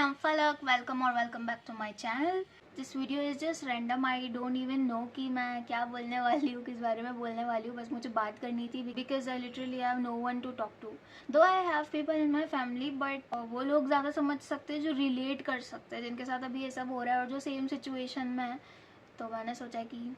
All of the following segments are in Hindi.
I'm Falak. Welcome back to my channel. This video is just random. I don't even know कि मैं क्या बोलने वाली हूँ, किस बारे में बोलने वाली हूँ. बस मुझे बात करनी थी because I literally have no one to talk to. Though I have people in my family, but वो लोग ज़्यादा समझ सकते हैं जो relate कर सकते हैं, जिनके साथ अभी ये सब हो रहा है और जो सेम सिचुएशन में है. तो मैंने सोचा कि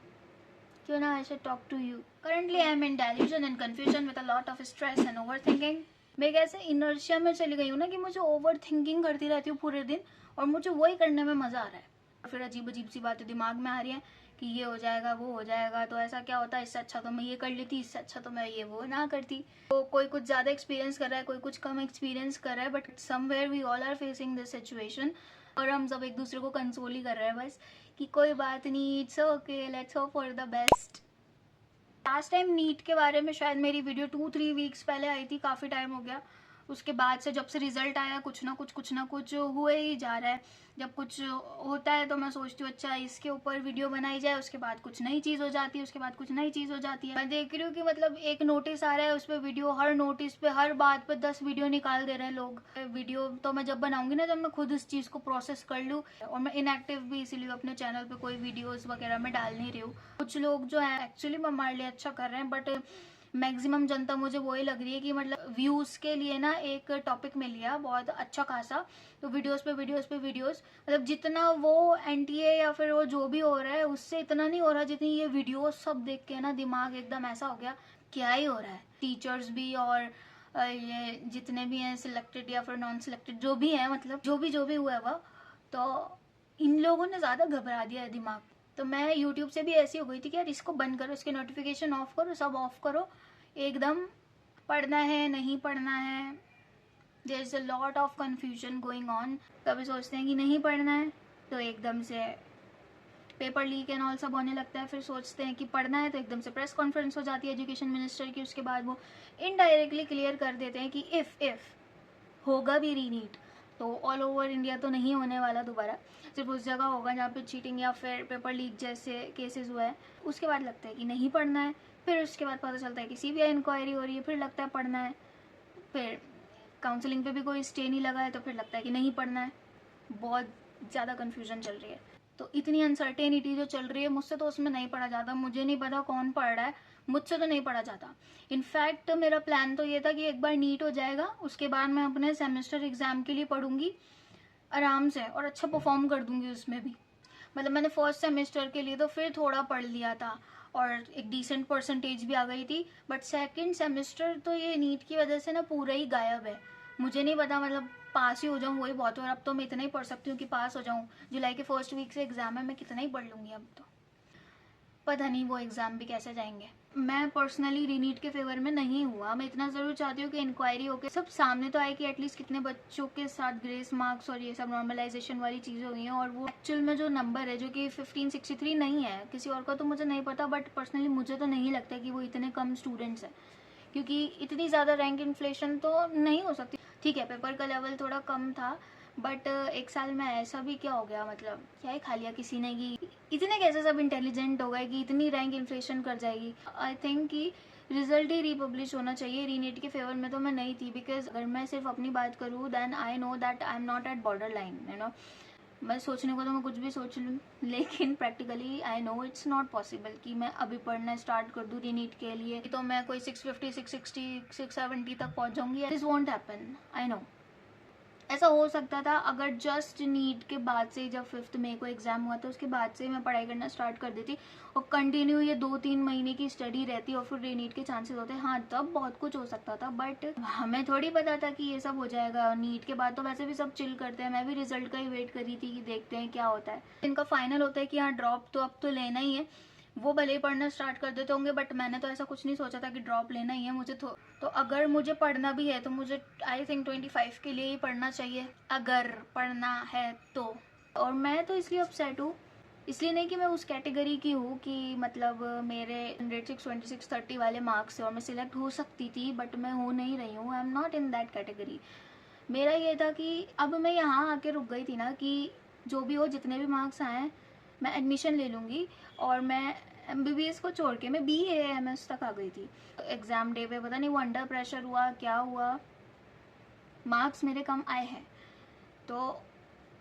क्यों ना I should talk to you. Currently I am in delusion and confusion with a lot of stress and overthinking. मैं कैसे इनर्शिया में चली गई हूँ ना कि मुझे ओवर थिंकिंग करती रहती हूँ पूरे दिन और मुझे वही करने में मज़ा आ रहा है. फिर अजीब अजीब सी बातें दिमाग में आ रही हैं कि ये हो जाएगा वो हो जाएगा, तो ऐसा क्या होता है, इससे अच्छा तो मैं ये कर लेती, इससे अच्छा तो मैं ये वो ना करती. तो कोई कुछ ज़्यादा एक्सपीरियंस कर रहा है, कोई कुछ कम एक्सपीरियंस कर रहा है, but somewhere we all are facing this situation. और हम सब एक दूसरे को कंसोल ही कर रहे हैं बस कि कोई बात नहीं, it's okay, let's hope for the best. Last time NEET के बारे में शायद मेरी वीडियो 2-3 वीक्स पहले आई थी, काफ़ी टाइम हो गया. उसके बाद से जब से रिजल्ट आया कुछ ना कुछ हुए ही जा रहा है. जब कुछ होता है तो मैं सोचती हूँ अच्छा इसके ऊपर वीडियो बनाई जाए, उसके बाद कुछ नई चीज़ हो जाती है, उसके बाद कुछ नई चीज़ हो जाती है. मैं देख रही हूँ कि मतलब एक नोटिस आ रहा है, उस पर वीडियो, हर नोटिस पे हर बात पे 10 वीडियो निकाल दे रहे हैं लोग. वीडियो तो मैं जब बनाऊंगी ना, जब मैं खुद इस चीज़ को प्रोसेस कर लूँ. और मैं इनएक्टिव भी इसीलिए अपने चैनल पे कोई वीडियोस वगैरह में डाल नहीं रही हूँ. कुछ लोग जो है एक्चुअली हमारे लिए अच्छा कर रहे हैं, बट मैक्सिमम जनता मुझे वही लग रही है कि मतलब व्यूज़ के लिए ना एक टॉपिक मिल गया बहुत अच्छा खासा, तो वीडियोस पे वीडियोस, मतलब जितना वो एनटीए या फिर वो जो भी हो रहा है उससे इतना नहीं हो रहा जितनी ये वीडियोस सब देख के ना दिमाग एकदम ऐसा हो गया क्या ही हो रहा है. टीचर्स भी और ये जितने भी हैं सिलेक्टेड या फिर नॉन सिलेक्टेड जो भी हैं, मतलब जो भी हुआ है वो, तो इन लोगों ने ज़्यादा घबरा दिया है दिमाग. तो मैं यूट्यूब से भी ऐसी हो गई थी कि यार इसको बंद करो, इसके नोटिफिकेशन ऑफ करो, सब ऑफ करो, एकदम पढ़ना है नहीं पढ़ना है. There is a lot of confusion going on. कभी सोचते हैं कि नहीं पढ़ना है तो एकदम से पेपर लीक एंड ऑल सब होने लगता है. फिर सोचते हैं कि पढ़ना है तो एकदम से प्रेस कॉन्फ्रेंस हो जाती है एजुकेशन मिनिस्टर की. उसके बाद वो इनडायरेक्टली क्लियर कर देते हैं कि इफ़ होगा भी रीनीट तो ऑल ओवर इंडिया तो नहीं होने वाला दोबारा, सिर्फ उस जगह होगा जहाँ पे चीटिंग या फिर पेपर लीक जैसे केसेस हुए हैं. उसके बाद लगता है कि नहीं पढ़ना है. फिर उसके बाद पता चलता है कि सीबीआई इंक्वायरी हो रही है, फिर लगता है पढ़ना है. फिर काउंसलिंग पे भी कोई स्टे नहीं लगा है तो फिर लगता है कि नहीं पढ़ना है. बहुत ज़्यादा कन्फ्यूजन चल रही है. तो इतनी अनसर्टेनिटी जो चल रही है, मुझसे तो उसमें नहीं पढ़ा जाता. मुझे नहीं पता कौन पढ़ रहा है, मुझसे तो नहीं पढ़ा जाता. इनफैक्ट मेरा प्लान तो ये था कि एक बार नीट हो जाएगा उसके बाद मैं अपने सेमेस्टर एग्ज़ाम के लिए पढ़ूंगी आराम से और अच्छा परफॉर्म कर दूंगी उसमें भी. मतलब मैंने फर्स्ट सेमेस्टर के लिए तो फिर थोड़ा पढ़ लिया था और एक डिसेंट परसेंटेज भी आ गई थी, बट सेकंड सेमेस्टर तो ये नीट की वजह से ना पूरा ही गायब है. मुझे नहीं पता, मतलब पास ही हो जाऊँ वही बहुत. और अब तो मैं इतना ही पढ़ सकती हूँ कि पास हो जाऊँ. जुलाई के फर्स्ट वीक से एग्ज़ाम है, मैं कितना ही पढ़ लूँगी. अब तो पता नहीं वो एग्ज़ाम भी कैसे जाएंगे. मैं पर्सनली रीनीट के फेवर में नहीं हुआ. मैं इतना ज़रूर चाहती हूँ कि इंक्वायरी होकर सब सामने तो आए कि एटलीस्ट कितने बच्चों के साथ ग्रेस मार्क्स और ये सब नॉर्मलाइजेशन वाली चीज़ें हुई हैं, और वो एक्चुअल में जो नंबर है जो कि 1563 नहीं है, किसी और का तो मुझे नहीं पता, बट पर्सनली मुझे तो नहीं लगता कि वो इतने कम स्टूडेंट्स हैं, क्योंकि इतनी ज़्यादा रैंक इन्फ्लेशन तो नहीं हो सकती. ठीक है पेपर का लेवल थोड़ा कम था, बट एक साल में ऐसा भी क्या हो गया, मतलब क्या ही खा लिया किसी ने कि इतने कैसे सब इंटेलिजेंट हो गए कि इतनी रैंक इन्फ्लेशन कर जाएगी. आई थिंक कि रिजल्ट ही रिपब्लिश होना चाहिए. रीनीट के फेवर में तो मैं नहीं थी, बिकॉज अगर मैं सिर्फ अपनी बात करूँ then I know that I am not at border line, you know. मैं सोचने को तो मैं कुछ भी सोच लूँ, लेकिन practically I know it's not possible कि मैं अभी पढ़ना स्टार्ट कर दूँ रीनीट के लिए तो मैं कोई 650 660 670 तक पहुँच जाऊँगी. This won't happen, I know. ऐसा हो सकता था अगर जस्ट नीट के बाद से, जब 5 मई को एग्ज़ाम हुआ था उसके बाद से मैं पढ़ाई करना स्टार्ट कर देती और कंटिन्यू ये 2-3 महीने की स्टडी रहती और फिर रीनीट के चांसेस होते. हाँ तब बहुत कुछ हो सकता था, बट हमें थोड़ी पता था कि ये सब हो जाएगा. नीट के बाद तो वैसे भी सब चिल करते हैं. मैं भी रिजल्ट का ही वेट कर रही थी कि देखते हैं क्या होता है. इनका फाइनल होता है कि हाँ ड्रॉप तो अब तो लेना ही है. वो भले ही पढ़ना स्टार्ट कर देते होंगे, बट मैंने तो ऐसा कुछ नहीं सोचा था कि ड्रॉप लेना ही है मुझे. तो अगर मुझे पढ़ना भी है तो मुझे आई थिंक 25 के लिए ही पढ़ना चाहिए अगर पढ़ना है तो. और मैं तो इसलिए अपसेट हूँ, इसलिए नहीं कि मैं उस कैटेगरी की हूँ कि मतलब मेरे 106 26 30 वाले मार्क्स है और मैं सिलेक्ट हो सकती थी, बट मैं हो नहीं रही हूँ. आई am not in that category. मेरा ये था कि अब मैं यहाँ आके रुक गई थी ना कि जो भी हो, जितने भी मार्क्स आए मैं एडमिशन ले लूँगी. और मैं MBBS को छोड़ के मैं BAMS तक आ गई थी. एग्ज़ाम डे पे पता नहीं वो अंडर प्रेशर हुआ क्या हुआ, मार्क्स मेरे कम आए हैं. तो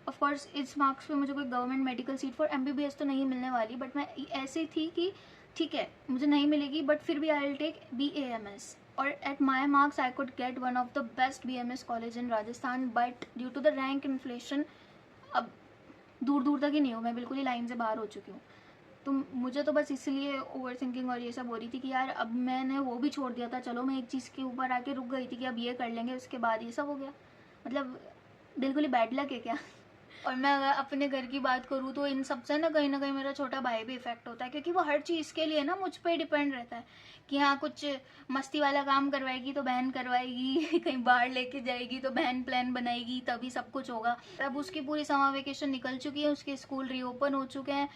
ऑफ कोर्स इस मार्क्स पे मुझे कोई government medical seat for MBBS तो नहीं मिलने वाली, बट मैं ऐसी थी कि ठीक है मुझे नहीं मिलेगी, बट फिर भी आई विल टेक BAMS, और at my marks I could get one of the best BMS college in Rajasthan, but due to the rank inflation अब दूर दूर तक ही नहीं हूँ, मैं बिल्कुल ही लाइन से बाहर हो चुकी हूँ। तो मुझे तो बस इसलिए ओवर थिंकिंग और ये सब हो रही थी कि यार अब मैंने वो भी छोड़ दिया था, चलो मैं एक चीज़ के ऊपर आके रुक गई थी कि अब ये कर लेंगे, उसके बाद ये सब हो गया। मतलब बिल्कुल ही बैड लक है क्या। और मैं अगर अपने घर की बात करूँ तो इन सबसे ना कहीं मेरा छोटा भाई भी इफेक्ट होता है, क्योंकि वो हर चीज़ के लिए ना मुझ पर डिपेंड रहता है कि हाँ कुछ मस्ती वाला काम करवाएगी तो बहन करवाएगी कहीं बाहर लेके जाएगी तो बहन प्लान बनाएगी, तभी सब कुछ होगा। अब उसकी पूरी समर वेकेशन निकल चुकी है, उसके स्कूल रीओपन हो चुके हैं,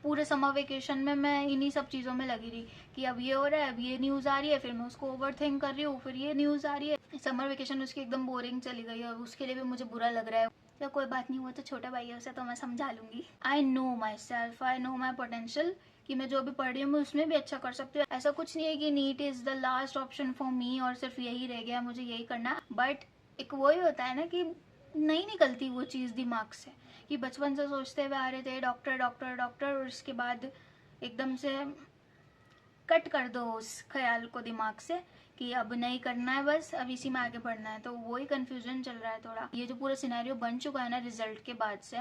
पूरे समर वेकेशन में मैं इन्हीं सब चीज़ों में लगी रही कि अब ये हो रहा है, अब ये न्यूज़ आ रही है, फिर मैं उसको ओवर थिंक कर रही हूँ, फिर ये न्यूज़ आ रही है। समर वेकेशन उसकी एकदम बोरिंग चली गई और उसके लिए भी मुझे बुरा लग रहा है। तो कोई बात नहीं, वो तो छोटा भाई है, उसे तो मैं समझा लूँगी। I know my self, I know my potential कि मैं जो भी पढ़ रही हूँ मैं उसमें भी अच्छा कर सकती हूँ। ऐसा कुछ नहीं है कि NEET is the last option for me और सिर्फ यही रह गया, मुझे यही करना है। बट एक वही होता है ना कि नहीं निकलती वो चीज़ दिमाग से, कि बचपन से सोचते हुए आ रहे थे डॉक्टर डॉक्टर डॉक्टर, और उसके बाद एकदम से कट कर दो उस ख्याल को दिमाग से कि अब नहीं करना है, बस अब इसी में आगे बढ़ना है। तो वही कंफ्यूजन चल रहा है थोड़ा। ये जो पूरा सिनेरियो बन चुका है ना रिजल्ट के बाद से,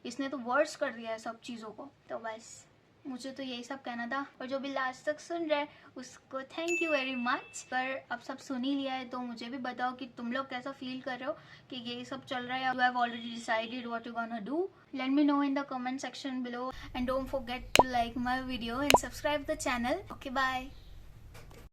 इसने तो वर्स कर दिया है सब चीज़ों को। तो बस मुझे तो यही सब कहना था, और जो भी लास्ट तक सुन रहे उसको थैंक यू वेरी मच। पर अब सब सुन ही लिया है तो मुझे भी बताओ कि तुम लोग कैसा फील कर रहे हो कि ये सब चल रहा है। You have already decided what you gonna do? Let me know in the comment section below, and don't forget to like my video and subscribe the channel. Okay, bye.